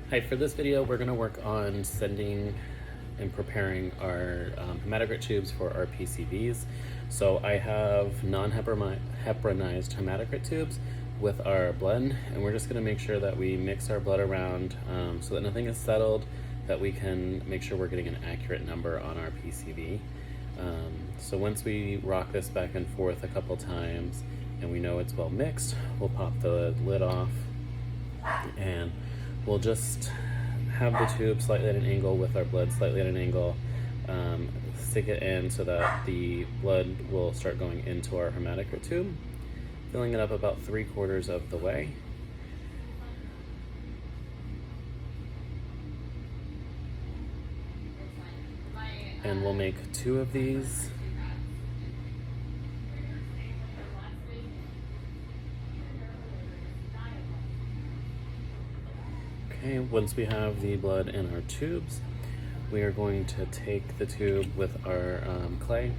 Hi, for this video, we're gonna work on sending and preparing our hematocrit tubes for our PCVs. So I have non-heparinized hematocrit tubes with our blood, and we're just gonna make sure that we mix our blood around so that nothing is settled, that we can make sure we're getting an accurate number on our PCV. So once we rock this back and forth a couple times and we know it's well mixed, we'll pop the lid off and we'll just have the tube slightly at an angle with our blood slightly at an angle, stick it in so that the blood will start going into our hematocrit tube, filling it up about 3/4 of the way. And we'll make 2 of these. Okay, once we have the blood in our tubes, we are going to take the tube with our clay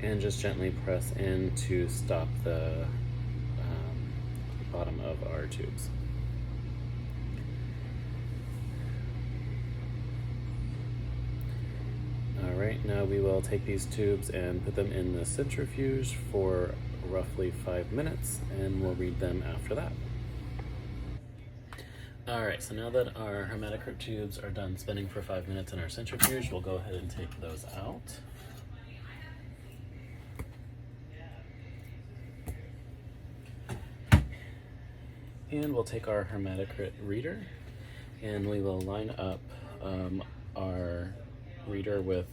and just gently press in to stop the bottom of our tubes. All right, now we will take these tubes and put them in the centrifuge for roughly 5 minutes, and we'll read them after that. All right, so now that our hematocrit tubes are done spinning for 5 minutes in our centrifuge, we'll go ahead and take those out. And we'll take our hematocrit reader and we will line up our reader with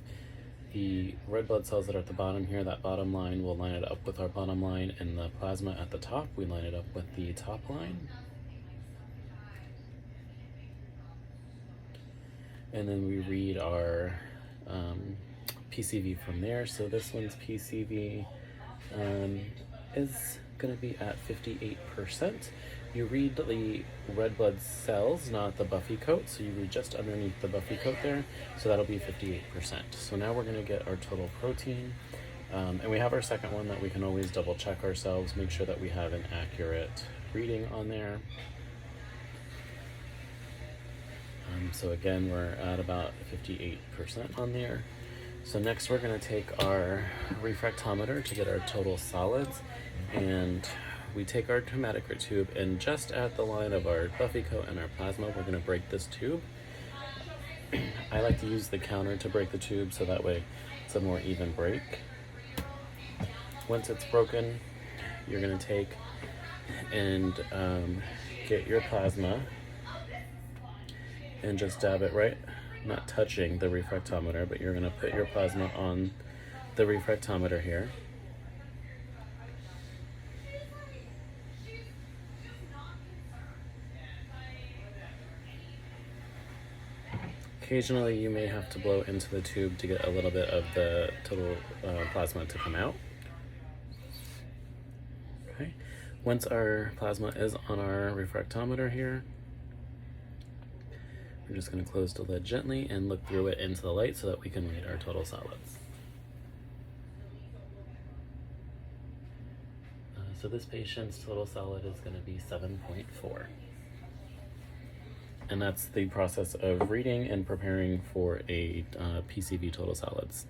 the red blood cells that are at the bottom here. That bottom line, we'll line it up with our bottom line, and the plasma at the top, we line it up with the top line. And then we read our PCV from there. So this one's PCV is going to be at 58%. You read the red blood cells, not the buffy coat. So you read just underneath the buffy coat there. So that'll be 58%. So now we're going to get our total protein. And we have our second one that we can always double check ourselves, make sure that we have an accurate reading on there. So again, we're at about 58% on there. So next we're going to take our refractometer to get our total solids, and we take our hematocrit tube, and just at the line of our buffy coat and our plasma, we're going to break this tube. I like to use the counter to break the tube so that way it's a more even break. Once it's broken, you're going to take and get your plasma and just dab it right, not touching the refractometer, but you're going to put your plasma on the refractometer here. Occasionally you may have to blow into the tube to get a little bit of the total plasma to come out. Okay. Once our plasma is on our refractometer here, we're just going to close the lid gently and look through it into the light so that we can read our total solids. So this patient's total solid is going to be 7.4. And that's the process of reading and preparing for a PCV total solids.